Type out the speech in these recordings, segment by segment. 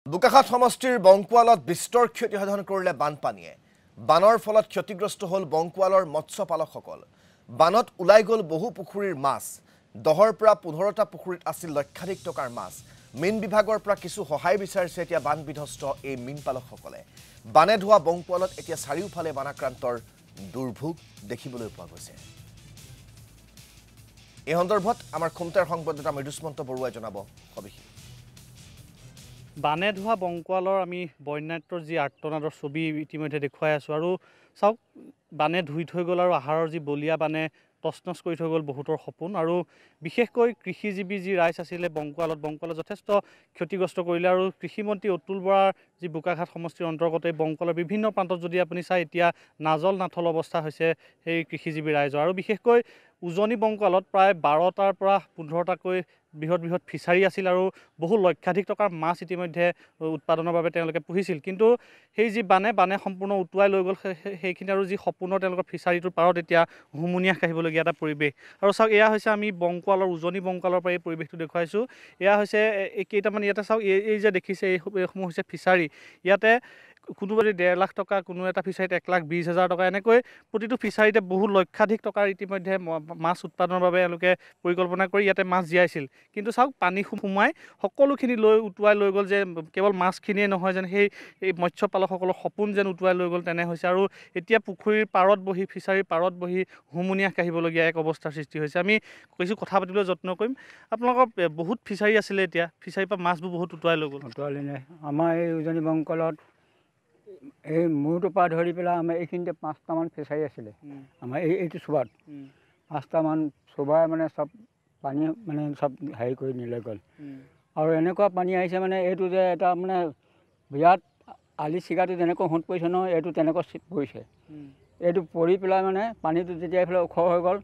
বোকাখাত সমষ্টিৰ বংকুৱালত বিস্তৰ ক্ষতি সাধন কৰিলে বানপানীয়ে বানৰ ফলত ক্ষতিগ্ৰস্ত হল বংকুৱালৰ মৎস্য পালকসকল বানত উলাই গল বহু পুখুৰীৰ মাছ 10ৰ পৰা 15টা পুখুৰীত আছিল লক্ষাধিক টকাৰ মাছ মীন বিভাগৰ পৰা কিছু সহায় বিচাৰিছে এতিয়া বান বিধ্বস্ত এই মীন পালকসকলে বানে ধোৱা বংকুৱালত এতিয়া চাৰিওফালে বানাক্ৰান্তৰ দুৰ্ভোগ দেখিবলৈ পোৱা গৈছে এই সন্দৰ্ভত আমাৰ খুমটাৰ সংবাদদাতা মৃদুস্মন্ত বৰুৱাই জনাব সবিশেষ বানে ধোৱা বংকুৱালৰ আমি বন্যাত্ৰৰ যি আৰ্তনাদৰ ছবি ইতিমধ্যে দেখুৱাই আছোঁ আৰু চাওক বানে ধুই থৈ গ'ল আৰু আহাৰৰ যি বলিয়া বানে তছনছ কৰি থৈ গ'ল বহুতৰ সপোন আৰু বিশেষকৈ কৃষিজীৱী যি ৰাইজ আছিলে বংকুৱালত যথেষ্ট ক্ষতিগ্ৰস্ত কৰিলে আৰু কৃষিমন্ত্ৰী অতুল বৰাৰ যি বোকাখাত সমষ্টিৰ অন্তৰ্গত এই বংকুৱালৰ বিভিন্ন প্ৰান্তত যদি আপুনি চাই এতিয়া নাজল নাথল অৱস্থা হৈছে সেই কৃষিজীৱী ৰাইজৰ আৰু বিশেষকৈ উজনি বংকুৱালত প্ৰায় 12টাৰ পৰা 15টাকৈ বৃহৎ ফিচাৰী আছিল আৰু বহু লক্ষাধিক টকাৰ মাছ ইতিমধ্যে উৎপাদনৰ বাবে তেওঁলোকে পুহিছিল কিন্তু সেই যি বানে সম্পূৰ্ণ উটুৱাই লৈ গ'ল সেইখিনি আৰু যি সপোনৰ তেওঁলোকৰ ফিচাৰীটোৰ পাৰত এতিয়া হুমুনিয়াহ কাঢ়িবলগীয়া এটা পৰিৱেশ আৰু চাওক এয়া হৈছে আমি বংকুৱালৰ উজনি বংকুৱালৰ পৰা এই পৰিৱেশটো দেখুৱাইছোঁ এয়া হৈছে এই কেইটামান ইয়াতে চাওক এই যে দেখিছে এইসমূহ হৈছে ফিচাৰী ইয়াতে কোনোবা 1.5 লাখ টকা কোনো এটা ফিচাৰীত 1,20,000 টকা এনেকৈ প্ৰতিটো ফিচাৰীতে বহু লক্ষাধিক টকাৰ ইতিমধ্যে মাছ উৎপাদনৰ বাবে এওঁলোকে পৰিকল্পনা কৰি ইয়াতে মাছ জীয়াইছিল কিন্তু চাওক পানী সোমাই সকলোখিনি উটুৱাই লৈ গ'ল যে কেৱল মাছখিনিয়ে নহয় যেন এই মৎস্য পালকসকলৰ সপোন যেন উটুৱাই লৈ গ'ল তেনে হৈছে আৰু এতিয়া পুখুৰীৰ পাৰত বহি ফিচাৰীৰ পাৰত বহি হুমুনিয়াহ কাঢ়িবলগীয়া এক অৱস্থাৰ সৃষ্টি হৈছে আমি কিছু কথা পাতিবলৈ যত্ন কৰিম আপোনালোকৰ বহুত ফিচাৰী আছিলে এতিয়া ফিচাৰীৰ পৰা মাছবোৰ বহুত উটুৱাই লৈ গ'ল আমাৰ এই উজনি বংকুৱালত এই মূৰটোৰ পৰা ধৰি পেলাই আমাৰ এইখিনিতে 5টামান ফিচাৰী আছিলে আমাৰ এইটো চোবাত 5টামান চোবাই মানে চব পানী মানে চব হেৰি কৰি নিলে গ'ল আৰু এনেকুৱা পানী আহিছে মানে এইটো যে এটা মানে বিৰাট আলি চিগাটো যেনেকৈ সোঁত পৰিছে নহয় এইটো তেনেকৈ পৰিছে এইটো পৰি পেলাই মানে পানীটো যেতিয়া এইফালে ওখ হৈ গ'ল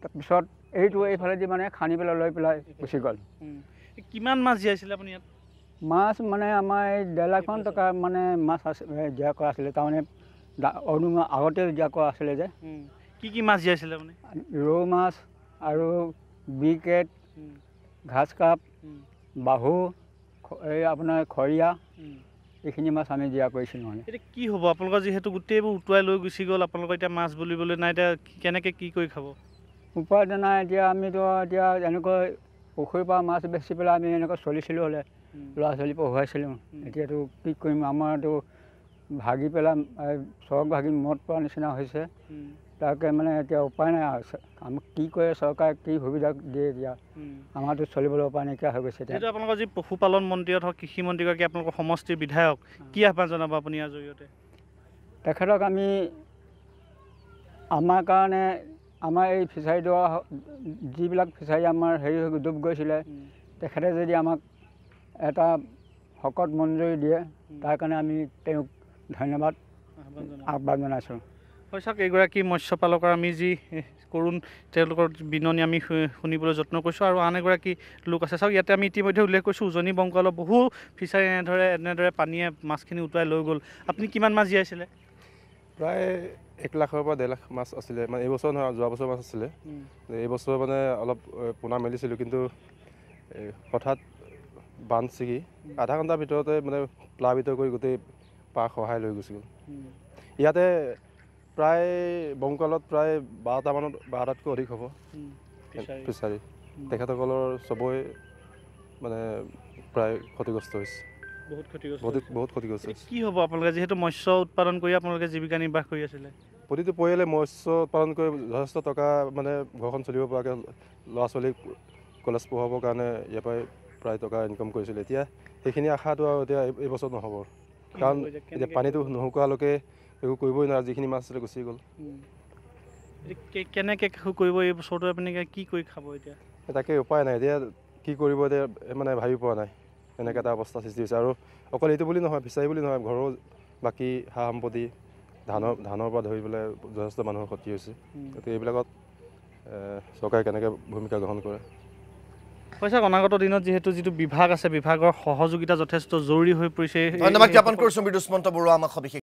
তাৰপিছত এইটো এইফালেদি মানে খান্দি পেলাই লৈ পেলাই গুচি গ'ল কিমান মাছ জীয়াইছিলে আপুনি ইয়াত মাছ মানে আমাৰ এই 1.5 লাখমান টকা মানে মাছ জীয়া কৰা আছিলে তাৰমানে আগতে জীয়া কৰা আছিলে যে কি মাছ জীয়াইছিলে আপুনি ৰৌ মাছ আৰু বিকেট ঘাচ কাপ বাহু এই আপোনাৰ খৰিয়া এইখিনি মাছ আমি জীয়া কৰিছিলোঁ মানে এতিয়া কি হ'ব আপোনালোকৰ যিহেতু গোটেইবোৰ উটুৱাই লৈ গুচি গ'ল আপোনালোকৰ এতিয়া মাছ বুলিবলৈ নাই এতিয়া কেনেকৈ কি কৰি খাব উপায়তো নাই এতিয়া আমিতো এতিয়া এনেকৈ পুখুৰীৰ পৰা মাছ বেচি পেলাই আমি এনেকৈ চলিছিলোঁ হ'লে ল'ৰা ছোৱালী পঢ়ুৱাইছিলোঁ এতিয়াতো কি কৰিম আমাৰতো ভাগি পেলাই চৰক ভাগি মদ পোৱাৰ নিচিনা হৈছে তাকে মানে এতিয়া উপায় নাই আমাক কি কৰে চৰকাৰে কি সুবিধা দিয়ে এতিয়া আমাৰতো চলিবলৈ উপায় নাইকিয়া হৈ গৈছে এতিয়া আপোনালোকৰ যি পশুপালন মন্ত্ৰী হওক কৃষি মন্ত্ৰীগৰাকী আপোনালোকৰ সমষ্টিৰ বিধায়ক কি আহ্বান জনাব আপুনি ইয়াৰ জৰিয়তে তেখেতক আমি আমাৰ কাৰণে আমাৰ এই ফিচাৰীডৰা যিবিলাক ফিচাৰী আমাৰ হেৰি হৈ ডুব গৈছিলে তেখেতে যদি আমাক এটা শকত মঞ্জুৰি দিয়ে তাৰ কাৰণে আমি তেওঁক ধন্যবাদ আহ্বান জনাইছোঁ হয় চাওক এইগৰাকী মৎস্য পালকৰ আমি যি কৰোঁ তেওঁলোকৰ বিননি আমি শুনিবলৈ যত্ন কৰিছোঁ আৰু আন এগৰাকী লোক আছে চাওক ইয়াতে আমি ইতিমধ্যে উল্লেখ কৰিছোঁ উজনি বংকুৱালৰ বহু ফিচাৰী এনেদৰে পানীয়ে মাছখিনি উটুৱাই লৈ গ'ল আপুনি কিমান মাছ জীয়াইছিলে প্ৰায় 1 লাখৰ পৰা 1.5 লাখ মাছ আছিলে মানে এইবছৰ নহয় যোৱা বছৰ মাছ আছিলে এইবছৰ মানে অলপ পোনা মেলিছিলোঁ কিন্তু হঠাৎ বান্ধ ছিগি আধা ঘণ্টাৰ ভিতৰতে মানে প্লাবিত কৰি গোটেই পাৰ সহায় লৈ গুচি গ'ল ইয়াতে প্ৰায় বংকুৱালত প্ৰায় 12টাতকৈ অধিক হ'ব ফিচাৰী তেখেতসকলৰ চবৰে মানে প্ৰায় ক্ষতিগ্ৰস্ত হৈছে বহুত ক্ষতিগ্ৰস্ত হৈছে কি হ'ব আপোনালোকে যিহেতু মৎস্য উৎপাদন কৰি আপোনালোকে জীৱিকা নিৰ্বাহ কৰি আছিলে প্ৰতিটো পৰিয়ালে মৎস্য উৎপাদন কৰি যথেষ্ট টকা মানে ঘৰখন চলিব পৰাকৈ ল'ৰা ছোৱালীক কলেজ পঢ়াবৰ কাৰণে ইয়াৰ পৰাই প্ৰায় টকা ইনকাম কৰিছিলে এতিয়া সেইখিনি আশাটো আৰু এতিয়া এইবছৰ নহ'ব কাৰণ এতিয়া পানীটো নুশুকোৱালৈকে একো কৰিবই নোৱাৰে যিখিনি মাছ আছিলে গুচি গ'ল কেনেকৈ কৰিব এই বছৰটো আপুনি কি কৰি খাব এতিয়া তাকে উপায় নাই এতিয়া কি কৰিব এতিয়া মানে ভাবি পোৱা নাই এনেকৈ এটা অৱস্থা সৃষ্টি হৈছে আৰু অকল এইটো বুলি নহয় ফিচাৰী বুলি নহয় ঘৰৰ বাকী সা সম্পত্তি ধানৰ পৰা ধৰি পেলাই যথেষ্ট মানুহৰ ক্ষতি হৈছে গতিকে এইবিলাকত চৰকাৰে কেনেকৈ ভূমিকা গ্ৰহণ কৰে পইচা অনাগত দিনত যিটো বিভাগ আছে বিভাগৰ সহযোগিতা যথেষ্ট জৰুৰী হৈ পৰিছে ধন্যবাদ জ্ঞাপন কৰিছোঁ মৃদুস্মন্ত বৰুৱা আমাক সবিশেষ